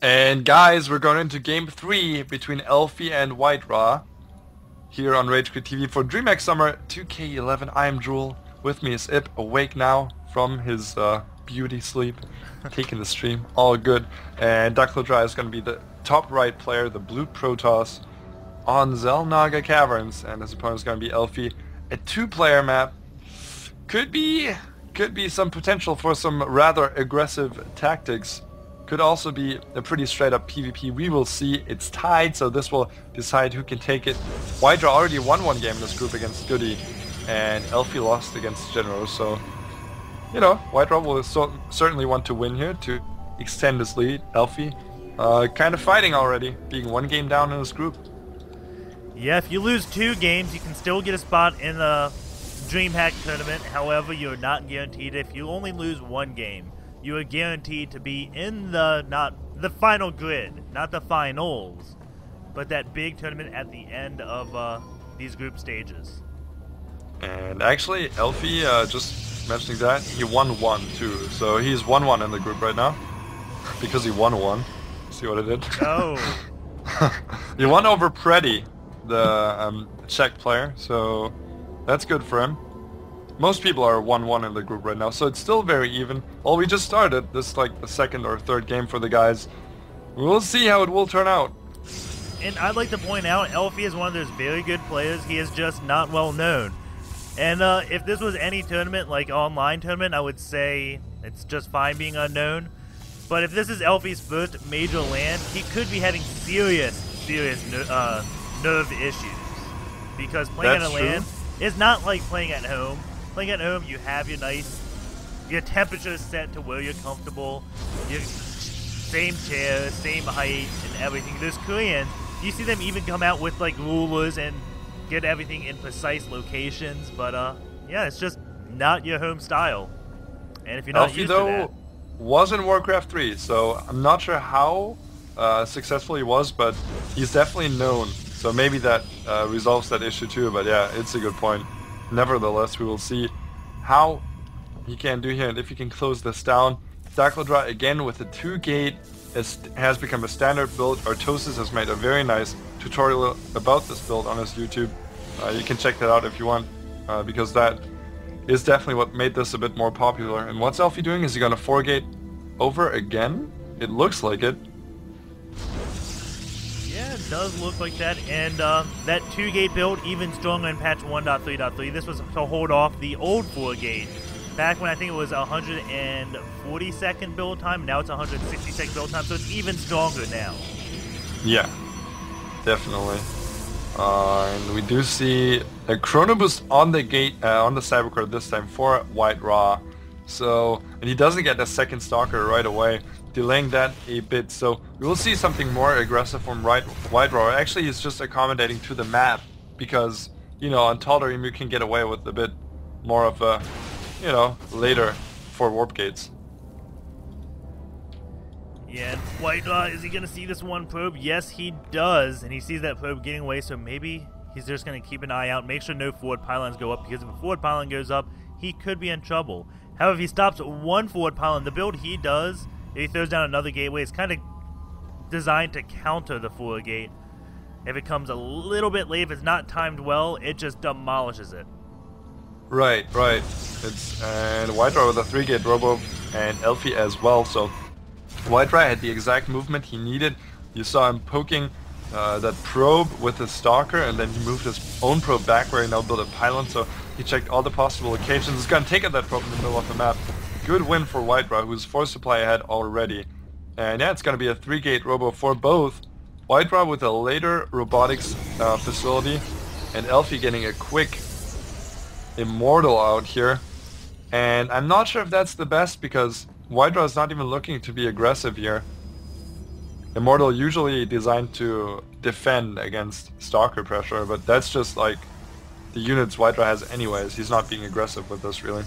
And guys, we're going into game 3 between Elfie and White-Ra here on Rage Quit TV for DreamHack Summer 2K11. I am Jewel. With me is Ip, awake now from his beauty sleep, taking the stream. All good. And Duckload.White-Ra is going to be the top right player, the blue Protoss on Xel'Naga Caverns, and his opponent is going to be Elfie. A two-player map. Could be some potential for some rather aggressive tactics. Could also be a pretty straight up PvP. We will see. It's tied, so this will decide who can take it. White-Ra already won one game in this group against Goody, and Elfie lost against General, so you know, White-Ra will certainly want to win here to extend his lead. Elfie kind of fighting already, being one game down in this group. Yeah, if you lose 2 games, you can still get a spot in the DreamHack tournament. However, you're not guaranteed. If you only lose 1 game, you are guaranteed to be in not the final grid, not the finals, but that big tournament at the end of these group stages. And actually, Elfie, just mentioning that, he won 1 too. So he's 1-1 in the group right now. Because he won 1. See what I did? Oh. He won over Preddy, the Czech player, so that's good for him. Most people are 1-1 in the group right now, so it's still very even. Well, we just started. This is like the 2nd or 3rd game for the guys. We'll see how it will turn out. And I'd like to point out, Elfie is one of those very good players. He is just not well known. And if this was any tournament, like online tournament, I would say it's just fine being unknown. But if this is Elfie's first major LAN, he could be having serious nerve issues. Because playing at a LAN is not like playing at home. Playing at home, you have your temperature set to where you're comfortable, your same chair, same height, and everything. Those Koreans, you see them even come out with like rulers and get everything in precise locations. But yeah, it's just not your home style. And if you're not Elfie, used to though, that, was in Warcraft 3, so I'm not sure how successful he was, but he's definitely known. So maybe that resolves that issue too. But yeah, it's a good point. Nevertheless, we will see how he can do here and if he can close this down. Duckload.White-Ra again with the 2-gate has become a standard build. Artosis has made a very nice tutorial about this build on his YouTube. You can check that out if you want, because that is definitely what made this a bit more popular. And what's Elfie doing? Is he going to 4-gate over again? It looks like it. yeah, it does look like that. And that 2-gate build even stronger in patch 1.3.3. This was to hold off the old 4-gate. Back when I think it was 140-second build time, now it's 160-second build time, so it's even stronger now. Yeah, definitely. And we do see a chrono boost on the gate, on the cybercore this time for White-Ra. So, and he doesn't get a second stalker right away, delaying that a bit. So we will see something more aggressive from White-Ra. Actually, he's just accommodating to the map because, you know, on Tal'Darim you can get away with a bit more of a, you know, later for warp gates. Yeah, and White-Ra, is he going to see this one probe? Yes, he does, and he sees that probe getting away, so maybe he's just going to keep an eye out, make sure no forward pylons go up, because if a forward pylon goes up, he could be in trouble. However, if he stops one forward pylon, the build he does, if he throws down another gateway, it's kind of designed to counter the forward gate. If it comes a little bit late, if it's not timed well, it just demolishes it. Right. And White-Ra with a 3-gate robo, and Elfie as well, so White-Ra had the exact movement he needed. You saw him poking that probe with his stalker, and then he moved his own probe back where he now built a pylon, so he checked all the possible locations. He's gonna take out that probe in the middle of the map. Good win for White-Ra, who's force supply ahead already. And yeah, it's gonna be a 3-gate robo for both. White-Ra with a later robotics facility, and Elfie getting a quick Immortal out here. And I'm not sure if that's the best, because White-Ra is not even looking to be aggressive here. Immortal usually designed to defend against stalker pressure, but that's just like the units White-Ra has anyways. He's not being aggressive with this really.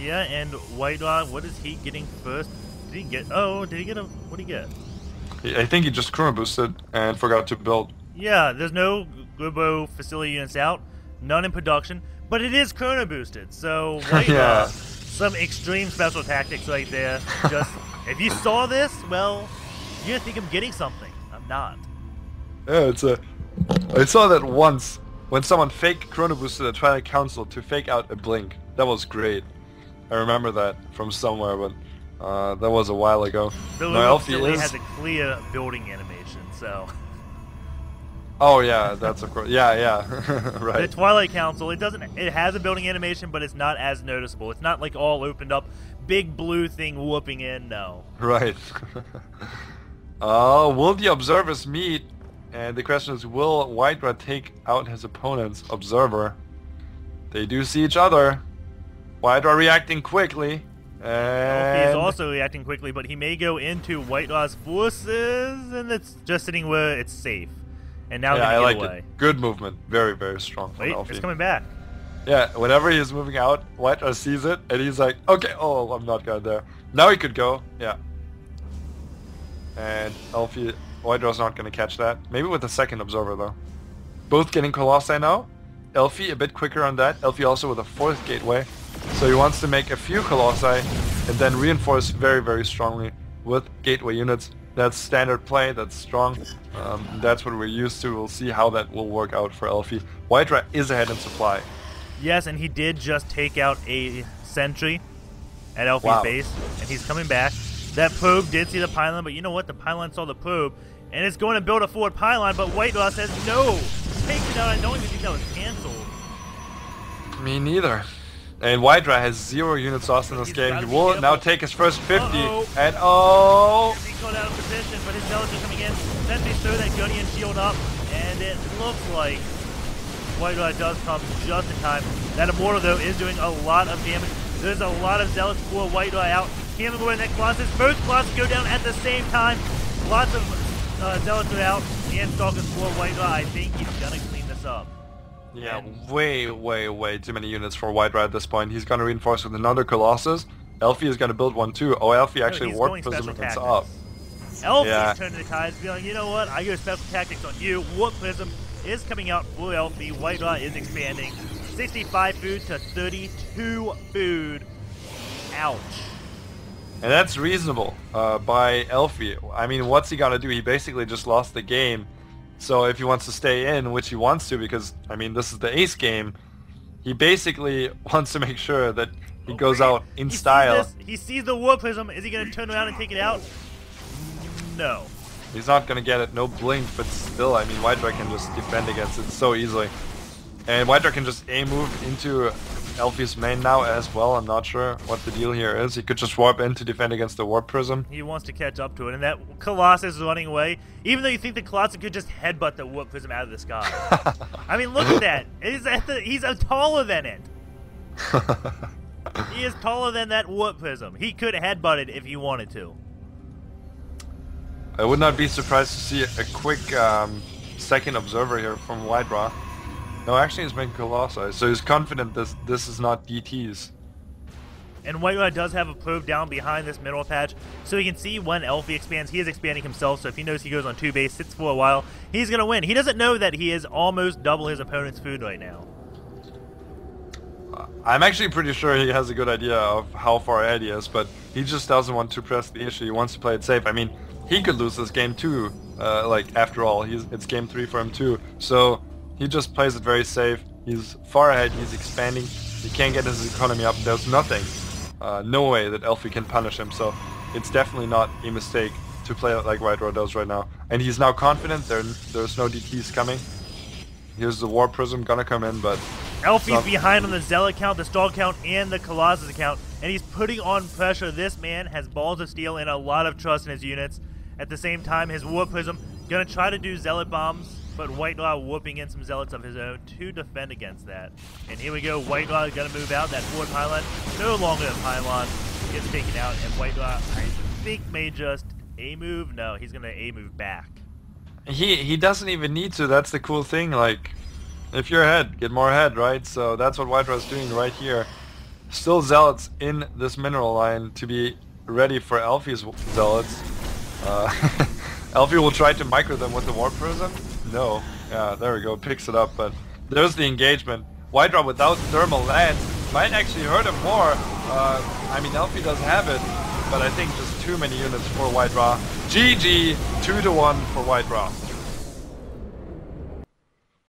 Yeah, and White-Ra, what is he getting first? Did he get, did he get a, what did he get? I think he just chrono boosted and forgot to build. Yeah, there's no Globo facility units out, none in production, but it is chrono boosted, so White-Ra, Yeah. some extreme special tactics right there, just If you saw this, well, you're gonna think I'm getting something. I'm not. Yeah, I saw that once when someone fake chrono boosted the Twilight Council to fake out a blink. That was great. I remember that from somewhere, but that was a while ago. The no, still has a clear building animation, so. Oh yeah, that's of course. Yeah, right. The Twilight Council, it has a building animation, but it's not as noticeable. It's not like all opened up, big blue thing whooping in. No. Right. Will the observers meet? And the question is, will White-Ra take out his opponent's observer? They do see each other. White-Ra reacting quickly. And He's also reacting quickly, but he may go into White-Ra's forces, and it's just sitting where it's safe. And now I like away. it. Good movement. Very, very strong from Wait, Elfie. it's coming back. Yeah, whenever he's moving out, White-Ra sees it, and he's like, okay, oh, I'm not going there. Now he could go. Yeah. And Elfie, White-Ra's not going to catch that. Maybe with a second observer, though. Both getting Colossi now. Elfie a bit quicker on that. Elfie also with a fourth gateway. So he wants to make a few Colossi and then reinforce very, very strongly with gateway units. That's standard play, that's strong. That's what we're used to. We'll see how that will work out for Elfie. White-Ra is ahead in supply. Yes, and he did just take out a sentry at Elfie's base, and he's coming back. That probe did see the pylon, but you know what? The pylon saw the probe, and it's going to build a forward pylon, but White-Ra says no! Take it out. I don't even think that was cancelled. Me neither. And White-Ra has 0 units lost in this game. He will now take his first 50, and oh! He called out of position, but his zealots are coming in. Sentries throw that Guardian shield up, and it looks like White-Ra does come just in time. That Immortal, though, is doing a lot of damage. There's a lot of zealots for White-Ra out. Can't avoid that Colossus. Both Colossus go down at the same time. Lots of zealots are out, and Stalkers for White-Ra. I think he's gonna clean this up. Yeah, way too many units for White-Ra at this point. He's gonna reinforce with another Colossus. Elfie is gonna build one too. Oh, Elfie actually warp prism it's up. Elfie's turning the tides, feeling, you know what, I go special tactics on you. Warp prism is coming out for Elfie. White-Ra is expanding. 65 food to 32 food. Ouch. And that's reasonable by Elfie. I mean, what's he gonna do? He basically just lost the game. So if he wants to stay in, which he wants to, because, I mean, this is the ace game, he basically wants to make sure that he goes out in style. He sees the Warp Prism. Is he going to turn around and take it out? No. He's not going to get it. No blink, but still, I mean, White-Ra can just defend against it so easily. And White-Ra can just A-move into Elfie's main now as well. I'm not sure what the deal here is. He could just warp in to defend against the Warp Prism. He wants to catch up to it, and that Colossus is running away. Even though you think the Colossus could just headbutt the Warp Prism out of the sky. I mean, look at that. He's taller than it. He is taller than that Warp Prism. He could headbutt it if he wanted to. I would not be surprised to see a quick second observer here from White-Ra. No, actually he's making Colossi, so he's confident this is not DTs. And White-Ra does have a probe down behind this mineral patch, so he can see when Elfie expands. He is expanding himself, so if he knows he goes on 2 base, sits for a while, he's going to win. He doesn't know that he is almost double his opponent's food right now. I'm actually pretty sure he has a good idea of how far ahead he is, but he just doesn't want to press the issue. He wants to play it safe. I mean, he could lose this game too, like, after all. It's game 3 for him too, so he just plays it very safe. He's far ahead, he's expanding, he can't get his economy up, there's nothing. No way that Elfie can punish him, so it's definitely not a mistake to play it like White-Ra does right now. And he's now confident, there's no DTs coming. Here's the Warp Prism gonna come in, but... Elfie's behind on the Zealot count, the Stall count, and the Colossus count, and he's putting on pressure. This man has balls of steel and a lot of trust in his units. At the same time, his Warp Prism gonna try to do Zealot bombs, but White-Ra whooping in some Zealots of his own to defend against that. And here we go, White-Ra is gonna move out. That forward pylon, no longer a pylon, gets taken out, and White-Ra, I think, may just A-move. No, he's gonna A-move back. He doesn't even need to. That's the cool thing. Like, if you're ahead, get more ahead, right? So that's what White-Ra's doing right here. Still Zealots in this mineral line to be ready for Elfie's Zealots. Elfie will try to micro them with the Warp Prism. No. Yeah, there we go. Picks it up, but there's the engagement. White-Ra without thermal lance might actually hurt him more. I mean, Elfie does have it, but I think just too many units for White-Ra. GG, 2-1 for White-Ra.